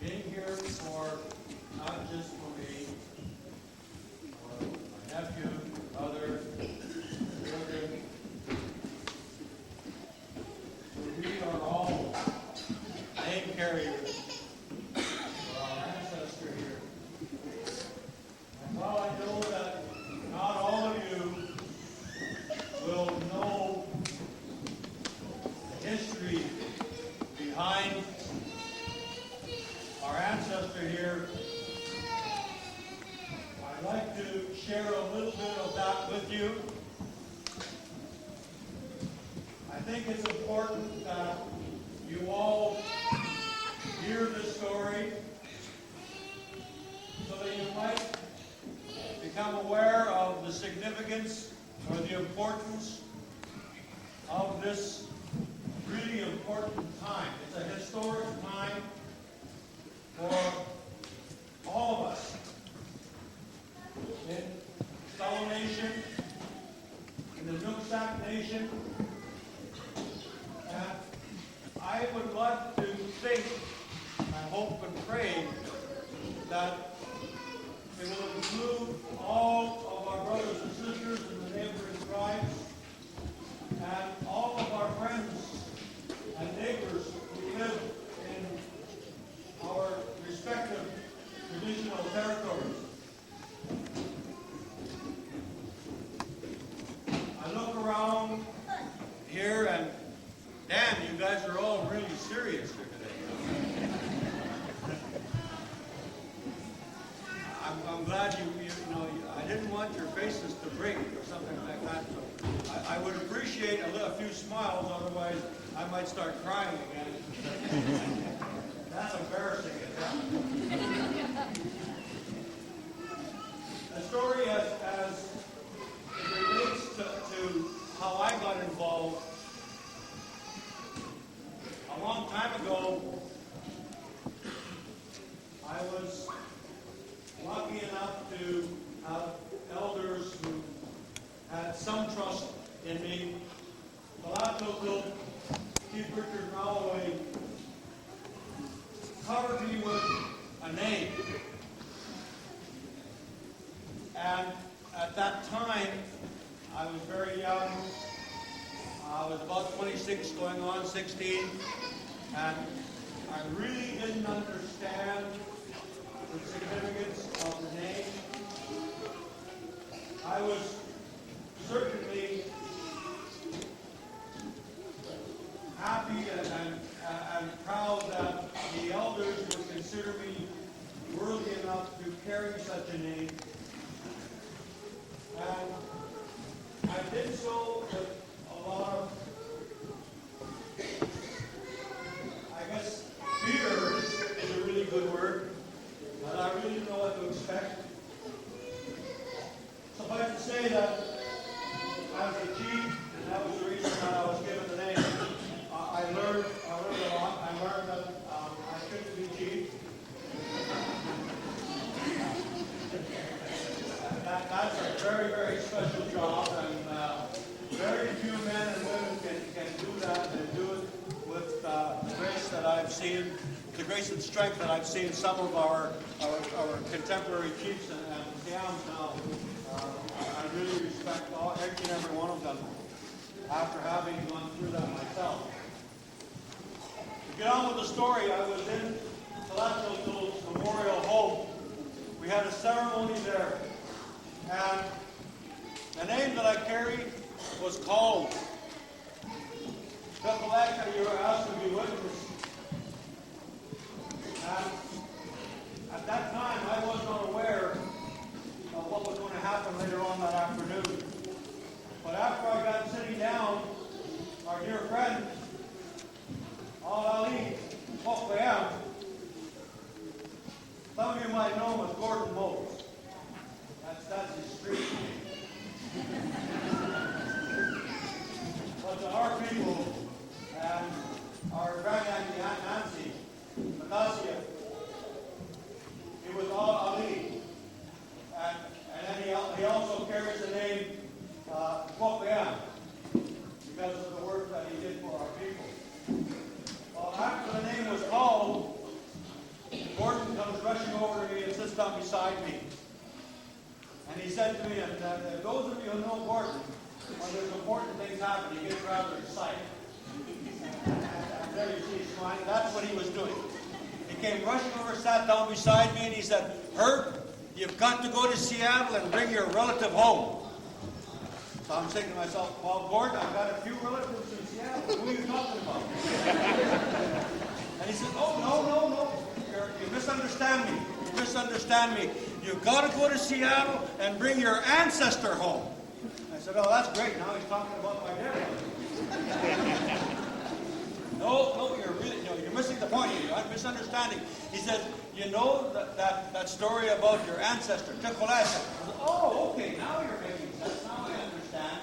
being here for not just for me, for my nephew, brother, children. We are all name carriers for our ancestor here. And while I know that not all of you will know the history behind our ancestor here, I'd like to share a little bit of that with you. I think it's important that you all hear this story so that you might become aware of the significance or the importance of this really important time. It's a historic time for all of us in Fellow Nation, in the Nooksack Nation. And I would like to think, I hope and pray, that it will include all of our brothers and sisters in the neighboring tribes and all of our friends and neighbors who live in our respective traditional territories. I look around here and, damn, you guys are all really serious here today. I'm glad you know, I didn't want your faces to break or something like that, so I would appreciate a few smiles, otherwise I might start crying again. That's embarrassing, isn't it? The story as it relates to how I got involved. A long time ago, I was lucky enough to have elders who had some trust in me. Chief Richard Galloway covered me with a name. And at that time, I was very young. I was about 26 going on 16. And I really didn't understand the significance of the name. I was certainly happy and proud that the elders would consider me worthy enough to carry such a name. And I did so with a lot of, I guess, fear is a really good word, but I really didn't know what to expect. Suffice to say that as a chief, and that was the reason that I was given the name, I learned a lot. I learned that I shouldn't be chief. That's a very, very special job, and very few men and women can do that and do it with the grace that I've seen, the grace and strength that I've seen some of our contemporary chiefs and gams now. I really respect each and every one of them after having gone through that myself. To get on with the story, I was in Telato's Memorial Home. We had a ceremony there, and the name that I carried was called. Chilliwack, you were asked to be witness. And at that time, I was not aware of what was going to happen later on that afternoon. But after I got sitting down, our dear friend, Ali, Pokbayam, some of you might know him as Gordon Mose. That's his street name. But to our people and our granddaddy Aunt Nancy, Natasha, he was all Ali. And then he also carries the name Pokbayam because of the work that he did for our people. Well, after the name was called, down beside me. And he said to me, and those of you who know Gordon, when there's important things happen, he gets rather excited. And there you see he's smiling. That's what he was doing. He came rushing over, sat down beside me, and he said, Herb, you've got to go to Seattle and bring your relative home. So I'm thinking to myself, well, Gordon, I've got a few relatives in Seattle. Who are you talking about? And he said, oh, no. You misunderstand me. You misunderstand me. You've got to go to Seattle and bring your ancestor home. I said, oh, that's great. Now he's talking about my dad. No, you're missing the point. You're misunderstanding. He said, you know that story about your ancestor, Chilliwack. Said, oh, okay, now you're making sense. Now I understand.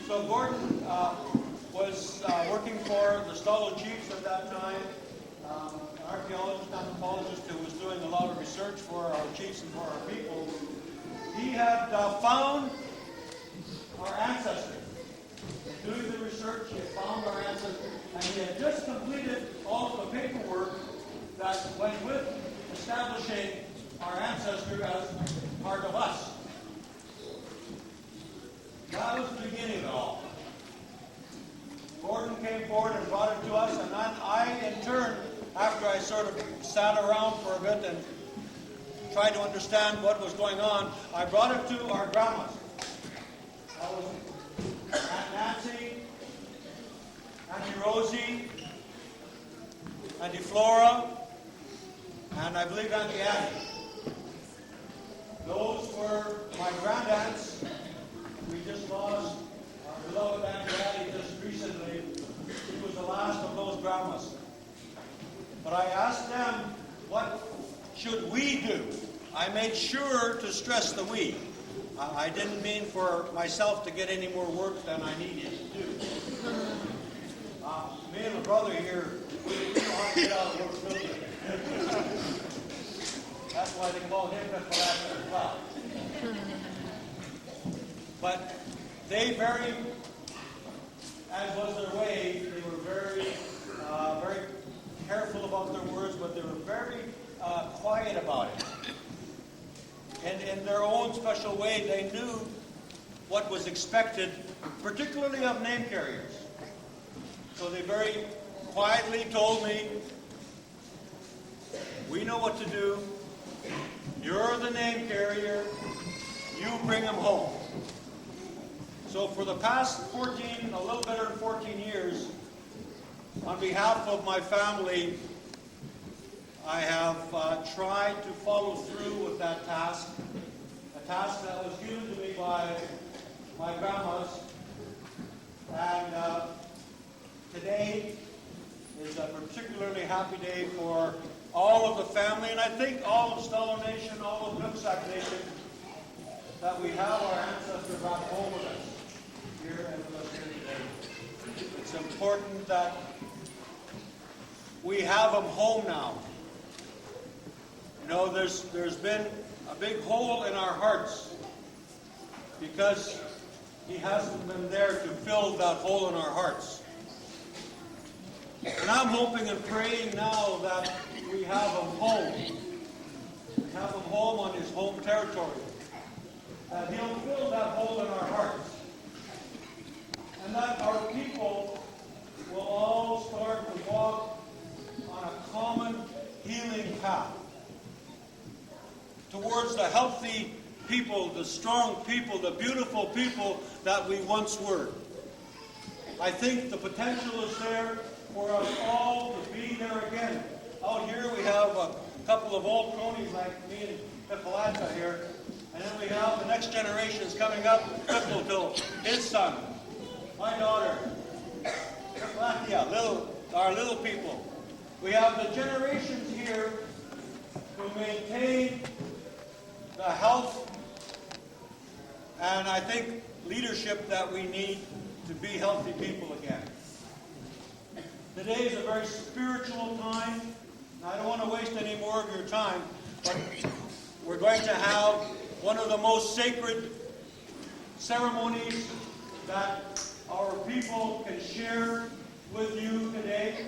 So Gordon was working for the Stalo chiefs at that time, an archaeologist, anthropologist who was doing a lot of research for our chiefs and for our people. He had found our ancestors. Doing the research, he had found our ancestors, and he had just completed all of the paperwork that went with establishing our ancestor as part of us. That was the beginning of it all. Gordon came forward and brought it to us, and then I, in turn, after I sort of sat around for a bit and tried to understand what was going on, I brought it to our grandmas. That was Aunt Nancy, Auntie Rosie, Auntie Flora, and I believe Auntie Annie. Those were my grandaunts. We just lost our beloved Auntie Annie just recently. She was the last of those grandmas. But I asked them, what should we do? I made sure to stress the we. I didn't mean for myself to get any more work than I needed to do. Me and my brother here, we don't have to get out of work building. That's why they call him Fabled as well. But they very, as was their way, they were very careful about their words, but they were very quiet about it. And in their own special way, they knew what was expected, particularly of name carriers. So they very quietly told me, we know what to do. You're the name carrier. You bring them home. So for the past a little better than 14 years, on behalf of my family, I have tried to follow through with that task, a task that was given to me by my grandmas. And today is a particularly happy day for all of the family, and I think all of Stalo Nation, all of Nipsac Nation, that we have our ancestors back home with us here and with us here today. It's important that we have them home now. You know, there's been a big hole in our hearts because he hasn't been there to fill that hole in our hearts. And I'm hoping and praying now that we have him home. We have him home on his home territory. That he'll fill that hole in our hearts. And that our people will all start to walk on a common healing path towards the healthy people, the strong people, the beautiful people that we once were. I think the potential is there for us all to be there again. Out here we have a couple of old cronies like me and Pipalata here, and then we have the next generations coming up, Pipalto, his son, my daughter, Pipalatia, our little people. We have the generations here to maintain the health and I think leadership that we need to be healthy people again. Today is a very spiritual time, and I don't want to waste any more of your time, but we're going to have one of the most sacred ceremonies that our people can share with you today.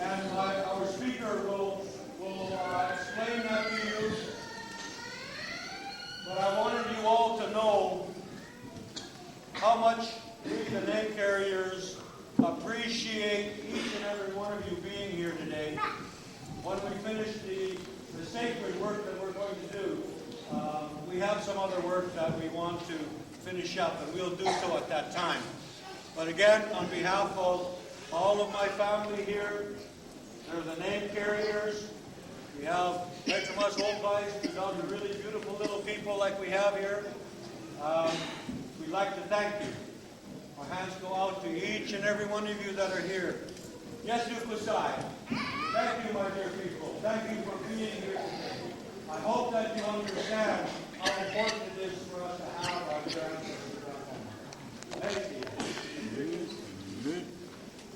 And our speaker will explain that to you. the sacred work that we're going to do. We have some other work that we want to finish up, and we'll do so at that time. But again, on behalf of all of my family here, they're the name carriers. We have HMS Old Guys, these are the really beautiful little people like we have here. We'd like to thank you. Our hands go out to each and every one of you that are here. Yes, Kusai. Thank you, my dear people. Thank you for being here today. I hope that you understand how important it is for us to have our ancestors around. Thank you.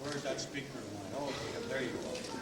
Where's that speaker? Oh, there you go.